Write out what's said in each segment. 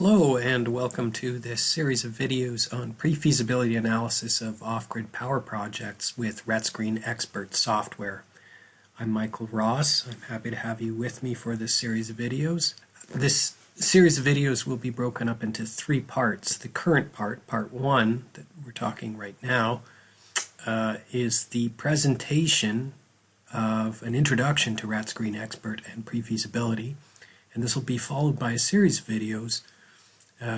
Hello and welcome to this series of videos on pre-feasibility analysis of off-grid power projects with Retscreen Expert software. I'm Michael Ross. I'm happy to have you with me for this series of videos. This series of videos will be broken up into three parts. The current part, part one, that we're talking right now, is the presentation of an introduction to Retscreen Expert and pre-feasibility, and this will be followed by a series of videos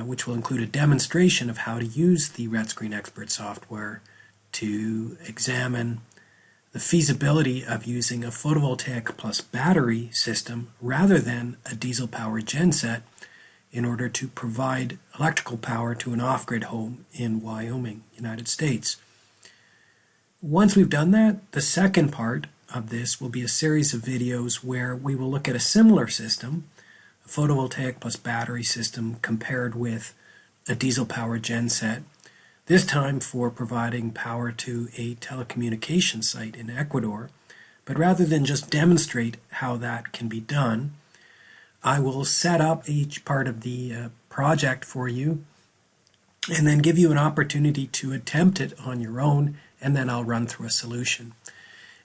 which will include a demonstration of how to use the Retscreen Expert software to examine the feasibility of using a photovoltaic plus battery system rather than a diesel-powered genset in order to provide electrical power to an off-grid home in Wyoming, United States. Once we've done that, the second part of this will be a series of videos where we will look at a similar system, a photovoltaic plus battery system compared with a diesel-powered genset, this time for providing power to a telecommunications site in Ecuador. But rather than just demonstrate how that can be done, I will set up each part of the project for you and then give you an opportunity to attempt it on your own, and then I'll run through a solution.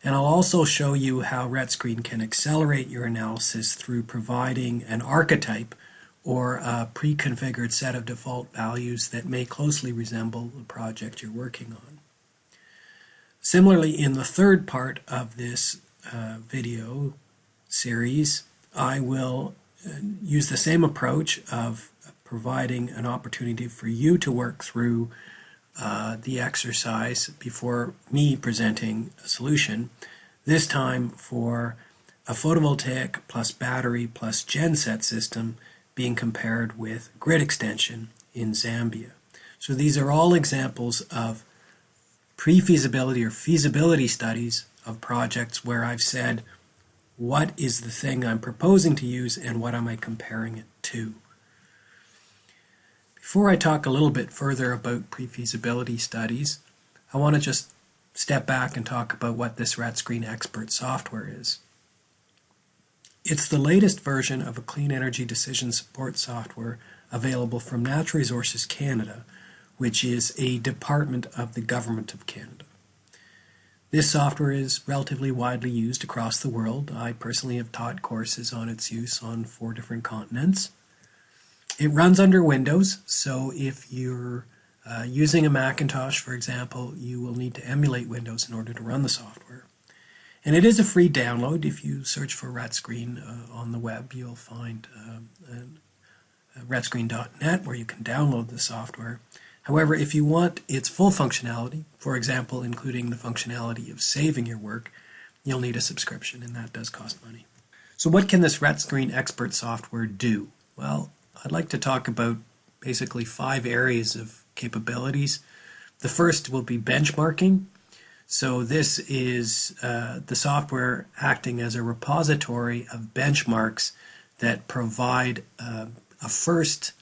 And I'll also show you how Retscreen can accelerate your analysis through providing an archetype or a pre-configured set of default values that may closely resemble the project you're working on. Similarly, in the third part of this video series, I will use the same approach of providing an opportunity for you to work through the exercise before me presenting a solution, this time for a photovoltaic plus battery plus genset system being compared with grid extension in Zambia. So these are all examples of pre-feasibility or feasibility studies of projects where I've said, what is the thing I'm proposing to use and what am I comparing it to? Before I talk a little bit further about pre-feasibility studies, I want to just step back and talk about what this Retscreen Expert software is. It's the latest version of a clean energy decision support software available from Natural Resources Canada, which is a department of the Government of Canada. This software is relatively widely used across the world. I personally have taught courses on its use on 4 different continents. It runs under Windows, so if you're using a Macintosh, for example, you will need to emulate Windows in order to run the software. And it is a free download. If you search for Retscreen on the web, you'll find retscreen.net where you can download the software. However, if you want its full functionality, for example, including the functionality of saving your work, you'll need a subscription, and that does cost money. So what can this Retscreen Expert software do? Well, I'd like to talk about basically 5 areas of capabilities. The first will be benchmarking. So this is the software acting as a repository of benchmarks that provide a first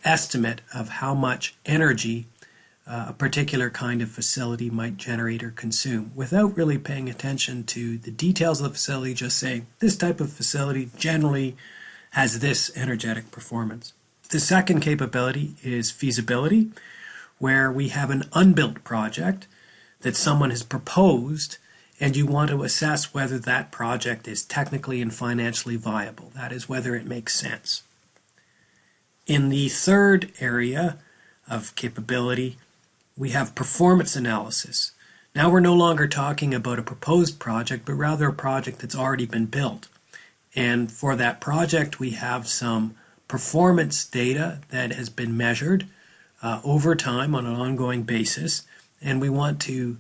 estimate of how much energy a particular kind of facility might generate or consume without really paying attention to the details of the facility, just saying this type of facility generally has this energetic performance. The second capability is feasibility, where we have an unbuilt project that someone has proposed and you want to assess whether that project is technically and financially viable. That is, whether it makes sense. In the third area of capability, we have performance analysis. Now we're no longer talking about a proposed project, but rather a project that's already been built. And for that project, we have some performance data that has been measured over time on an ongoing basis, and we want to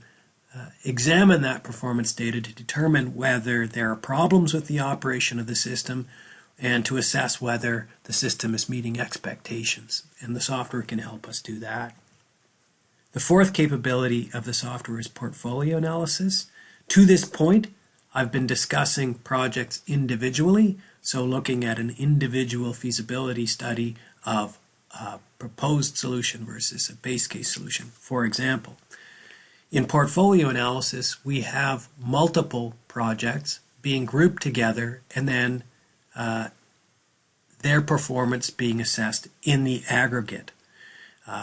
examine that performance data to determine whether there are problems with the operation of the system and to assess whether the system is meeting expectations. And the software can help us do that. The fourth capability of the software is portfolio analysis. To this point, I've been discussing projects individually, so looking at an individual feasibility study of a proposed solution versus a base case solution, for example. In portfolio analysis, we have multiple projects being grouped together, and then their performance being assessed in the aggregate.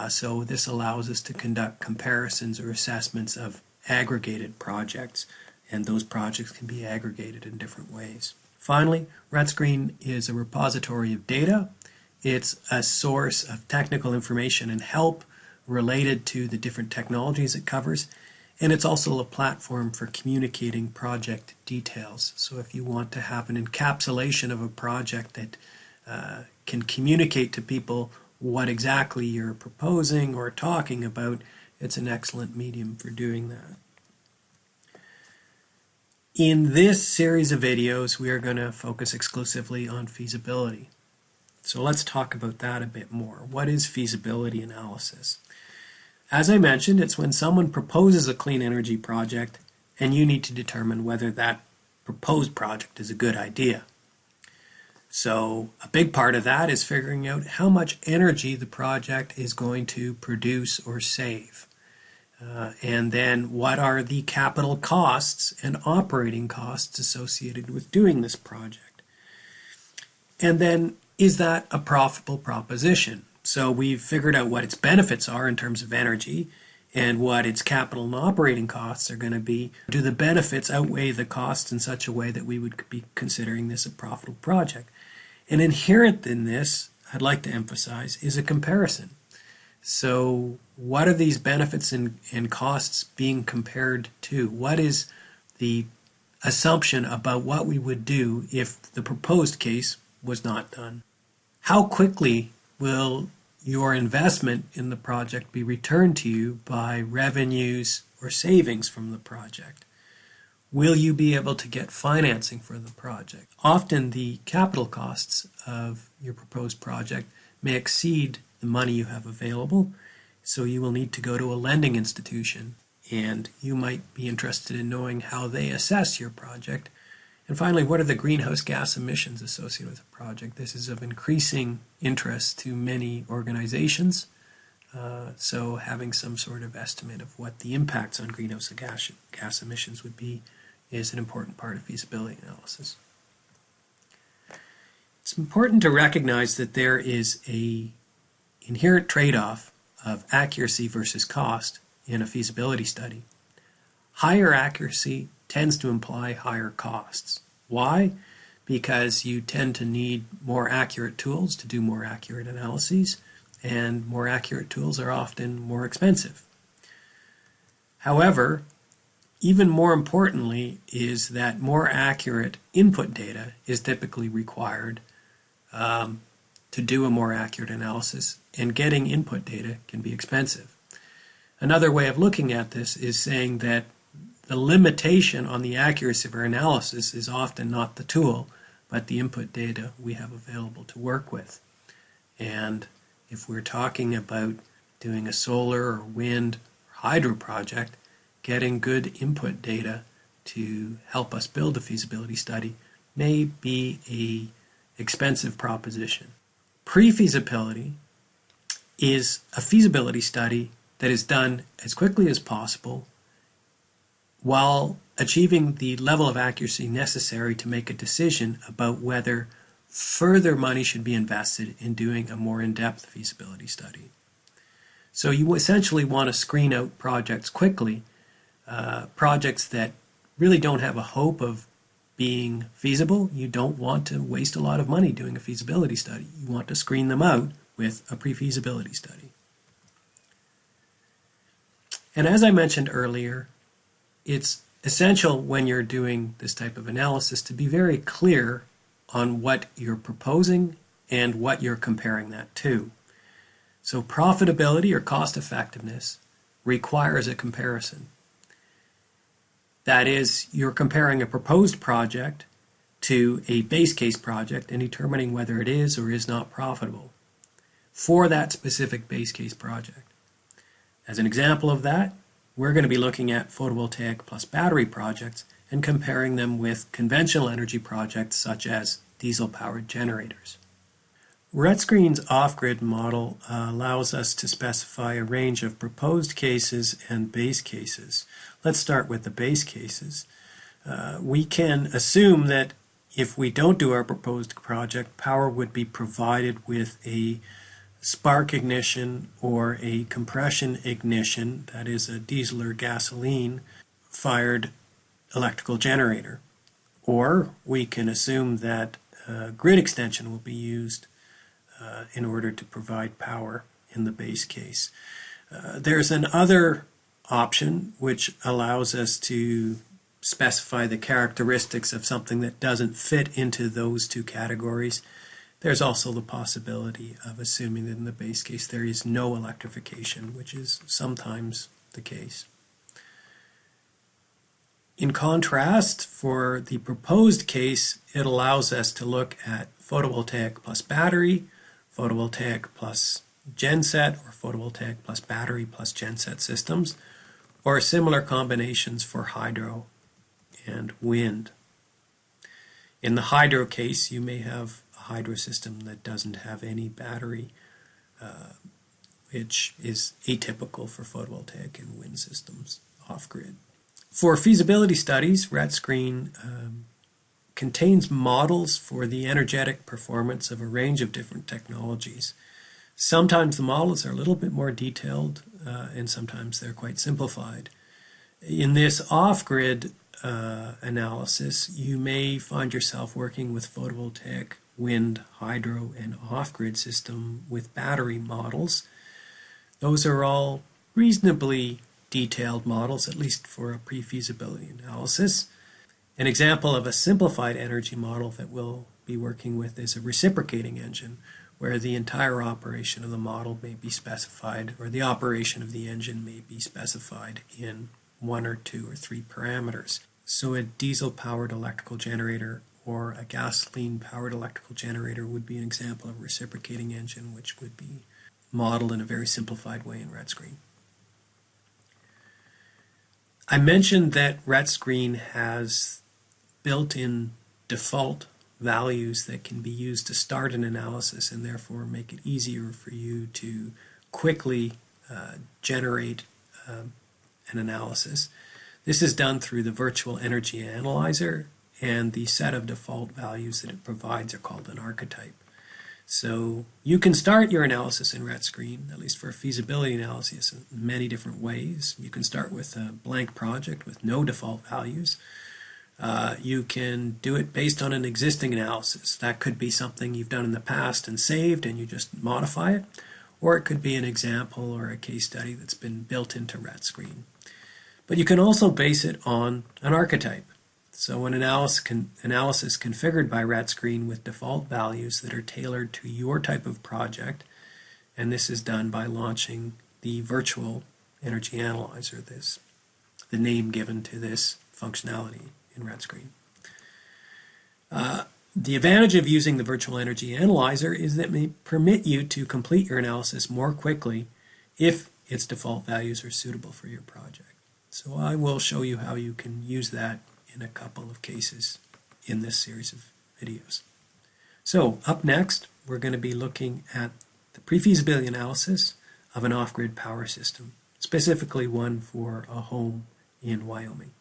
So this allows us to conduct comparisons or assessments of aggregated projects, and those projects can be aggregated in different ways. Finally, Retscreen is a repository of data. It's a source of technical information and help related to the different technologies it covers, and it's also a platform for communicating project details. So if you want to have an encapsulation of a project that can communicate to people what exactly you're proposing or talking about, it's an excellent medium for doing that. In this series of videos, we are going to focus exclusively on feasibility. So let's talk about that a bit more. What is feasibility analysis? As I mentioned, it's when someone proposes a clean energy project and you need to determine whether that proposed project is a good idea. So a big part of that is figuring out how much energy the project is going to produce or save. And then what are the capital costs and operating costs associated with doing this project? And then is that a profitable proposition? So we've figured out what its benefits are in terms of energy and what its capital and operating costs are going to be. Do the benefits outweigh the costs in such a way that we would be considering this a profitable project? And inherent in this, I'd like to emphasize, is a comparison. So what are these benefits and costs being compared to? What is the assumption about what we would do if the proposed case was not done? How quickly will your investment in the project be returned to you by revenues or savings from the project? Will you be able to get financing for the project? Often the capital costs of your proposed project may exceed the money you have available, so you will need to go to a lending institution, and you might be interested in knowing how they assess your project. And finally, what are the greenhouse gas emissions associated with the project? This is of increasing interest to many organizations, so having some sort of estimate of what the impacts on greenhouse gas emissions would be is an important part of feasibility analysis. It's important to recognize that there is an inherent trade-off of accuracy versus cost in a feasibility study. Higher accuracy tends to imply higher costs. Why? Because you tend to need more accurate tools to do more accurate analyses, and more accurate tools are often more expensive. However, even more importantly is that more accurate input data is typically required to do a more accurate analysis, and getting input data can be expensive. Another way of looking at this is saying that the limitation on the accuracy of our analysis is often not the tool, but the input data we have available to work with. And if we're talking about doing a solar or wind or hydro project, getting good input data to help us build a feasibility study may be an expensive proposition. Pre-feasibility is a feasibility study that is done as quickly as possible while achieving the level of accuracy necessary to make a decision about whether further money should be invested in doing a more in-depth feasibility study. So you essentially want to screen out projects quickly, projects that really don't have a hope of being feasible. You don't want to waste a lot of money doing a feasibility study. You want to screen them out with a pre-feasibility study. And as I mentioned earlier, it's essential when you're doing this type of analysis to be very clear on what you're proposing and what you're comparing that to. So profitability or cost effectiveness requires a comparison. That is, you're comparing a proposed project to a base case project and determining whether it is or is not profitable for that specific base case project. As an example of that, we're going to be looking at photovoltaic plus battery projects and comparing them with conventional energy projects such as diesel-powered generators. Retscreen's off-grid model allows us to specify a range of proposed cases and base cases. Let's start with the base cases. We can assume that if we don't do our proposed project, power would be provided with a spark ignition or a compression ignition, that is a diesel or gasoline fired electrical generator. Or we can assume that grid extension will be used in order to provide power in the base case. There's another option which allows us to specify the characteristics of something that doesn't fit into those two categories. There's also the possibility of assuming that in the base case there is no electrification, which is sometimes the case. In contrast, for the proposed case, it allows us to look at photovoltaic plus battery, photovoltaic plus genset, or photovoltaic plus battery plus genset systems, or similar combinations for hydro and wind. In the hydro case, you may have a hydro system that doesn't have any battery, which is atypical for photovoltaic and wind systems off-grid. For feasibility studies, Retscreen contains models for the energetic performance of a range of different technologies. Sometimes the models are a little bit more detailed, and sometimes they're quite simplified. In this off-grid analysis, you may find yourself working with photovoltaic, wind, hydro, and off-grid system with battery models. Those are all reasonably detailed models, at least for a pre-feasibility analysis. An example of a simplified energy model that we'll be working with is a reciprocating engine, where the entire operation of the model may be specified, or the operation of the engine may be specified in 1 or 2 or 3 parameters. So a diesel-powered electrical generator or a gasoline-powered electrical generator would be an example of a reciprocating engine, which would be modeled in a very simplified way in Retscreen. I mentioned that Retscreen has built-in default values that can be used to start an analysis and therefore make it easier for you to quickly generate an analysis. This is done through the virtual energy analyzer, and the set of default values that it provides are called an archetype. So you can start your analysis in Retscreen, at least for a feasibility analysis, in many different ways. You can start with a blank project with no default values. You can do it based on an existing analysis. That could be something you've done in the past and saved and you just modify it, or it could be an example or a case study that's been built into Retscreen. But you can also base it on an archetype. So an analysis configured by Retscreen with default values that are tailored to your type of project, and this is done by launching the virtual energy analyzer, the name given to this functionality in Retscreen. The advantage of using the virtual energy analyzer is that it may permit you to complete your analysis more quickly if its default values are suitable for your project. So I will show you how you can use that in a couple of cases in this series of videos. So up next, we're going to be looking at the pre-feasibility analysis of an off-grid power system, specifically one for a home in Wyoming.